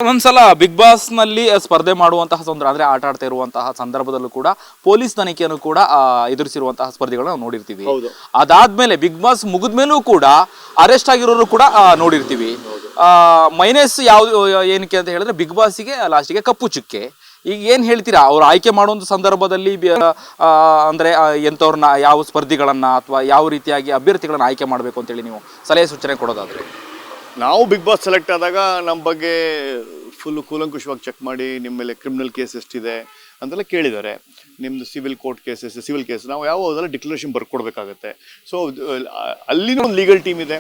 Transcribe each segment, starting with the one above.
ಒಂದ್ಸಲ big boss ನಲ್ಲಿ ಸ್ಪರ್ಧೆ ಮಾಡುವಂತಹ ಅಂದ್ರೆ ಆಟ ಆಡ್ತಾ ಇರುವಂತಹ ಸಂದರ್ಭದಲ್ಲೂ ಕೂಡ ಪೊಲೀಸ್ ತನಿಖೆಯನ್ನು ಕೂಡ ಎದುರಿಸಿರುವಂತಹ ಸ್ಪರ್ಧಿಗಳನ್ನ ನಾವು ನೋಡಿರ್ತೀವಿ. ಅದಾದ್ಮೇಲೆ ಬಿಗ್ ಬಾಸ್ ಮುಗಿದ್ಮೇಲೂ ಕೂಡ ಅರೆಸ್ಟ್ ಆಗಿರೋರು ಕೂಡ ನೋಡಿರ್ತೀವಿ. ಮೈನಸ್ ಯಾವ್ದು ಏನಕ್ಕೆ ಅಂತ ಹೇಳಿದ್ರೆ ಬಿಗ್ ಬಾಸ್ಗೆ ಲಾಸ್ಟಿಗೆ ಕಪ್ಪು ಚುಕ್ಕೆ. ಈಗ ಏನ್ ಹೇಳ್ತೀರಾ, ಅವ್ರು ಆಯ್ಕೆ ಮಾಡುವಂತ ಸಂದರ್ಭದಲ್ಲಿ ಅಂದ್ರೆ ಎಂತವ್ರನ್ನ ಯಾವ ಸ್ಪರ್ಧಿಗಳನ್ನ ಅಥವಾ ಯಾವ ರೀತಿಯಾಗಿ ಅಭ್ಯರ್ಥಿಗಳನ್ನ ಆಯ್ಕೆ ಮಾಡಬೇಕು ಅಂತೇಳಿ ನೀವು ಸಲಹೆ ಸೂಚನೆ ಕೊಡೋದಾದ್ರೆ? ನಾವು ಬಿಗ್ ಬಾಸ್ ಸೆಲೆಕ್ಟ್ ಆದಾಗ ನಮ್ಮ ಬಗ್ಗೆ ಫುಲ್ಲು ಕೂಲಂಕುಷವಾಗಿ ಚೆಕ್ ಮಾಡಿ ನಿಮ್ಮ ಮೇಲೆ ಕ್ರಿಮಿನಲ್ ಕೇಸ್ ಎಷ್ಟಿದೆ ಅಂತೆಲ್ಲ ಕೇಳಿದ್ದಾರೆ. ನಿಮ್ಮದು civil court cases, civil case ನಾವು ಯಾವುದೆಲ್ಲ ಡಿಕ್ಲರೇಷನ್ ಬರ್ಕೊಡ್ಬೇಕಾಗತ್ತೆ. ಸೊ ಅಲ್ಲಿನೂ ಒಂದು ಲೀಗಲ್ ಟೀಮ್ ಇದೆ.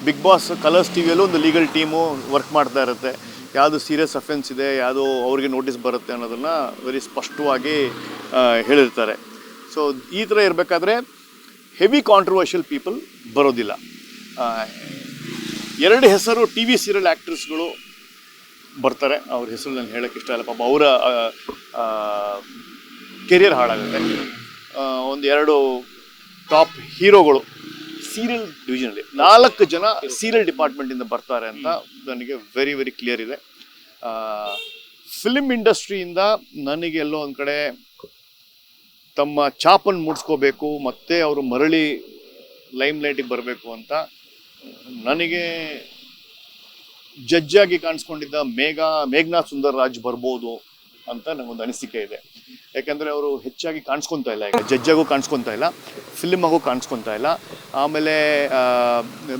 ಬಿಗ್ ಬಾಸ್ ಕಲರ್ಸ್ ಟಿವಿಯಲ್ಲೂ ಒಂದು ಲೀಗಲ್ ಟೀಮು ವರ್ಕ್ ಮಾಡ್ತಾ ಇರುತ್ತೆ. ಯಾವುದು ಸೀರಿಯಸ್ ಅಫೆನ್ಸ್ ಇದೆ, ಯಾವುದು ಅವ್ರಿಗೆ ನೋಟಿಸ್ ಬರುತ್ತೆ ಅನ್ನೋದನ್ನು ವೆರಿ ಸ್ಪಷ್ಟವಾಗಿ ಹೇಳಿರ್ತಾರೆ. ಸೊ ಈ ಥರ ಇರಬೇಕಾದ್ರೆ ಹೆವಿ ಕಾಂಟ್ರವರ್ಷಿಯಲ್ ಪೀಪಲ್ ಬರೋದಿಲ್ಲ. ಎರಡು ಹೆಸರು ಟಿ ವಿ ಸೀರಿಯಲ್ ಆ್ಯಕ್ಟ್ರಸ್ಗಳು ಬರ್ತಾರೆ. ಅವ್ರ ಹೆಸರು ನಾನು ಹೇಳೋಕ್ಕೆ ಇಷ್ಟ ಇಲ್ಲ, ಪಾಪ ಅವರ ಕೆರಿಯರ್ ಹಾಳಾಗುತ್ತೆ. ಎರಡು ಟಾಪ್ ಹೀರೋಗಳು ಸೀರಿಯಲ್ ಡಿವಿಷನಲ್ಲಿ 4 ಜನ ಸೀರಿಯಲ್ ಡಿಪಾರ್ಟ್ಮೆಂಟಿಂದ ಬರ್ತಾರೆ ಅಂತ ನನಗೆ ವೆರಿ ವೆರಿ ಕ್ಲಿಯರ್ ಇದೆ. ಫಿಲ್ಮ್ ಇಂಡಸ್ಟ್ರಿಯಿಂದ ನನಗೆ ಎಲ್ಲೋ ಒಂದು ಕಡೆ ತಮ್ಮ ಛಾಪನ್ನು ಮೂಡಿಸ್ಕೋಬೇಕು, ಮತ್ತೆ ಅವರು ಮರಳಿ ಲೈಮ್ ಲೈಟಿಗೆ ಬರಬೇಕು ಅಂತ ನನಗೆ ಜಡ್ಜಾಗಿ ಕಾಣಿಸ್ಕೊಂಡಿದ್ದ ಮೇಘನಾ ಸುಂದರ್ರಾಜ್ ಬರ್ಬೋದು ಅಂತ ನನಗೊಂದು ಅನಿಸಿಕೆ ಇದೆ. ಯಾಕೆಂದರೆ ಅವರು ಹೆಚ್ಚಾಗಿ ಕಾಣಿಸ್ಕೊತಾ ಇಲ್ಲ, ಈಗ ಜಡ್ಜಾಗೂ ಕಾಣಿಸ್ಕೊತಾ ಇಲ್ಲ, ಫಿಲ್ಮಾಗೂ ಕಾಣಿಸ್ಕೊತಾ ಇಲ್ಲ, ಆಮೇಲೆ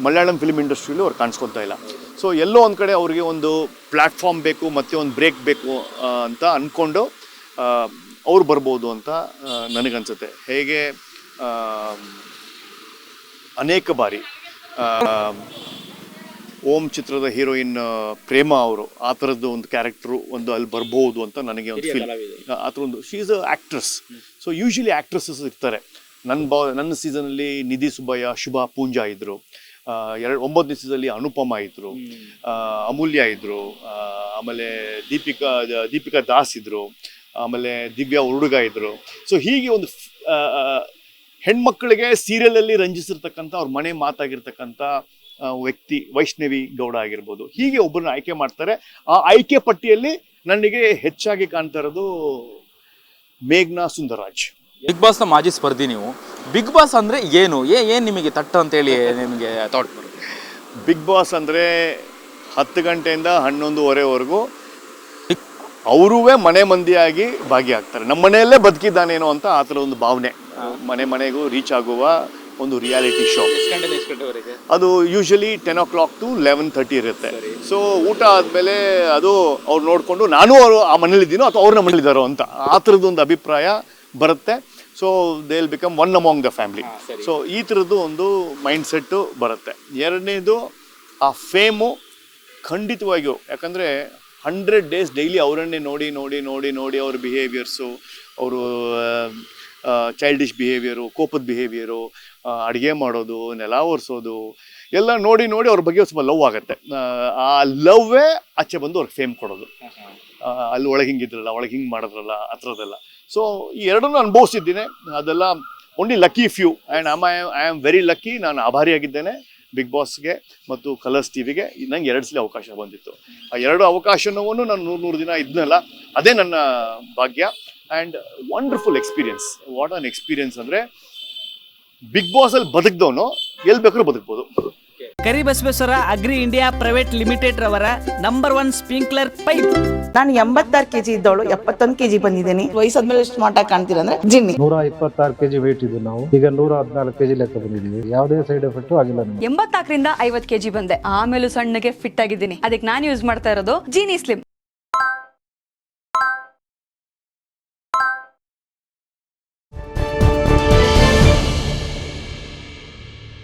ಮಲಯಾಳಂ ಫಿಲ್ಮ್ ಇಂಡಸ್ಟ್ರಿಯಲ್ಲೂ ಅವ್ರು ಕಾಣಿಸ್ಕೊತಾ ಇಲ್ಲ. ಸೊ ಎಲ್ಲೋ ಒಂದು ಕಡೆ ಅವ್ರಿಗೆ ಒಂದು ಪ್ಲ್ಯಾಟ್ಫಾರ್ಮ್ ಬೇಕು, ಮತ್ತೆ ಒಂದು ಬ್ರೇಕ್ ಬೇಕು ಅಂತ ಅಂದ್ಕೊಂಡು ಅವ್ರು ಬರ್ಬೋದು ಅಂತ ನನಗನ್ಸುತ್ತೆ. ಹೇಗೆ ಅನೇಕ ಬಾರಿ ಓಂ ಚಿತ್ರದ ಹೀರೋಯಿನ್ ಪ್ರೇಮ ಅವರು ಆ ಥರದ್ದು ಒಂದು ಕ್ಯಾರೆಕ್ಟ್ರು ಒಂದು ಅಲ್ಲಿ ಬರ್ಬೋದು ಅಂತ ನನಗೆ ಒಂದು ಫೀಲ್. ಆ ಥರ ಒಂದು she is a actress. So usually actresses ಇರ್ತಾರೆ. ನನ್ನ ಸೀಸನಲ್ಲಿ ನಿಧಿ ಸುಬ್ಬಯ್ಯ, ಶುಭಾ ಪೂಂಜಾ ಇದ್ದರು. 9ನೇ ಸೀಸನಲ್ಲಿ ಅನುಪಮ ಇದ್ದರು, ಅಮೂಲ್ಯ ಇದ್ದರು, ಆಮೇಲೆ ದೀಪಿಕಾ ದಾಸ್ ಇದ್ದರು, ಆಮೇಲೆ ದಿವ್ಯಾ ಹುಡುಗ ಇದ್ದರು. ಸೊ ಹೀಗೆ ಒಂದು ಹೆಣ್ಮಕ್ಳಿಗೆ ಸೀರಿಯಲಲ್ಲಿ ರಂಜಿಸಿರ್ತಕ್ಕಂಥ ಅವ್ರ ಮನೆ ಮಾತಾಗಿರ್ತಕ್ಕಂಥ ವ್ಯಕ್ತಿ ವೈಷ್ಣವಿ ಗೌಡ ಆಗಿರ್ಬೋದು. ಹೀಗೆ ಒಬ್ಬರನ್ನ ಆಯ್ಕೆ ಮಾಡ್ತಾರೆ. ಆ ಆಯ್ಕೆ ಪಟ್ಟಿಯಲ್ಲಿ ನನಗೆ ಹೆಚ್ಚಾಗಿ ಕಾಣ್ತಾ ಇರೋದು ಮೇಘನಾ ಸುಂದರ್ರಾಜ್. ಬಿಗ್ ಬಾಸ್ನ ಮಾಜಿ ಸ್ಪರ್ಧಿ ನೀವು. ಬಿಗ್ ಬಾಸ್ ಅಂದರೆ ಏನು ನಿಮಗೆ ತಟ್ಟು ಅಂತೇಳಿ ನಿಮಗೆ ಥಾಟ್? ಬಿಗ್ ಬಾಸ್ ಅಂದರೆ 10 ಗಂಟೆಯಿಂದ 11:30ವರೆಗೂ ಅವರೂ ಮನೆ ಮಂದಿಯಾಗಿ ಭಾಗಿಯಾಗ್ತಾರೆ. ನಮ್ಮ ಮನೆಯಲ್ಲೇ ಬದುಕಿದ್ದಾನೇನೋ ಅಂತ ಆ ಥರ ಒಂದು ಭಾವನೆ. ಮನೆಗೂ ರೀಚ್ ಆಗುವ ಒಂದು ರಿಯಾಲಿಟಿ ಶೋ. ಅದು ಯೂಶಲಿ 10 o'clock to 11:30 ಇರುತ್ತೆ. ಸೊ ಊಟ ಆದಮೇಲೆ ಅದು ಅವ್ರು ನೋಡಿಕೊಂಡು ನಾನು ಅವರು ಆ ಮನೇಲಿದ್ದೀನೋ ಅಥವಾ ಅವ್ರನ್ನ ಮನೇಲಿದ್ದಾರೋ ಅಂತ ಆ ಥರದ್ದು ಒಂದು ಅಭಿಪ್ರಾಯ ಬರುತ್ತೆ. So they will become one among the family. So ಈ ಥರದ್ದು ಒಂದು ಮೈಂಡ್ ಸೆಟ್ಟು ಬರುತ್ತೆ. ಎರಡನೇದು ಆ ಫೇಮು ಖಂಡಿತವಾಗಿಯೂ, ಯಾಕಂದರೆ 100 days ಡೈಲಿ ಅವರನ್ನೇ ನೋಡಿ ಅವ್ರ ಬಿಹೇವಿಯರ್ಸು, ಅವರು ಚೈಲ್ಡಿಶ್ ಬಿಹೇವಿಯರು, ಕೋಪದ ಬಿಹೇವಿಯರು, ಅಡುಗೆ ಮಾಡೋದು, ನೆಲ ಒರೆಸೋದು ಎಲ್ಲ ನೋಡಿ ಅವ್ರ ಬಗ್ಗೆ ಸ್ವಲ್ಪ ಲವ್ ಆಗುತ್ತೆ. ಆ ಲವ್ವೇ ಆಚೆ ಬಂದು ಅವ್ರಿಗೆ ಫೇಮ್ ಕೊಡೋದು. ಅಲ್ಲಿ ಒಳಗೆ ಹಿಂಗಿದ್ರಲ್ಲ, ಒಳಗೆ ಹಿಂಗೆ ಮಾಡಿದ್ರಲ್ಲ, ಆ ಥರದ್ದೆಲ್ಲ. ಸೊ ಈ ಎರಡನ್ನೂ ಅನುಭವಿಸಿದ್ದೀನಿ. ಅದೆಲ್ಲ only lucky few. And I am very lucky. ನಾನು ಆಭಾರಿಯಾಗಿದ್ದೇನೆ ಬಿಗ್ ಬಾಸ್ಗೆ ಮತ್ತು ಕಲರ್ಸ್ ಟಿವಿಗೆ. ನಂಗೆ 2 ಸಲ ಅವಕಾಶ ಬಂದಿತ್ತು. ಆ 2 ಅವಕಾಶನೂ ನಾನು 100 ದಿನ ಇದ್ನಲ್ಲ, ಅದೇ ನನ್ನ ಭಾಗ್ಯ. And wonderful experience. What on experience ಅಂದರೆ ಬಿಗ್ ಬಾಸಲ್ಲಿ ಬದುಕಿದವನು ಎಲ್ಲಿ ಬೇಕಾದ್ರೂ ಬದುಕ್ಬೋದು. Karibasaveshwara agri India private limited ರವರ ನಂಬರ್ 1 ಸ್ಪ್ರಿಂಕ್ಲರ್ ಪೈಪ್. ನಾನು 86 kg ಇದ್ದವಳು 71 kg ಬಂದಿದ್ದೀನಿ. ವಯಸ್ಸಾದ್ಮೇಲೆ ಸ್ಮಾರ್ಟ್ ಆಗಿ ಕಾಣ್ತೀರಾ ಅಂದ್ರೆ ಜಿನ್ನಿ. 126 kg ವೇಟ್ ಇದ್ದು ನಾವು ಈಗ 114 kg ಲೆಕ್ಕ ಬಂದಿದ್ದೀವಿ. ಯಾವುದೇ ಸೈಡ್ ಎಫೆಕ್ಟ್ ಆಗಿಲ್ಲ. 84 ರಿಂದ 50 kg ಬಂದೆ. ಆಮೇಲೆ ಸಣ್ಣಗೆ ಫಿಟ್ ಆಗಿದ್ದೀನಿ. ಅದಕ್ಕೆ ನಾನು ಯೂಸ್ ಮಾಡ್ತಾ ಇರೋದು ಜೀನಿ ಸ್ಲಿಮ್.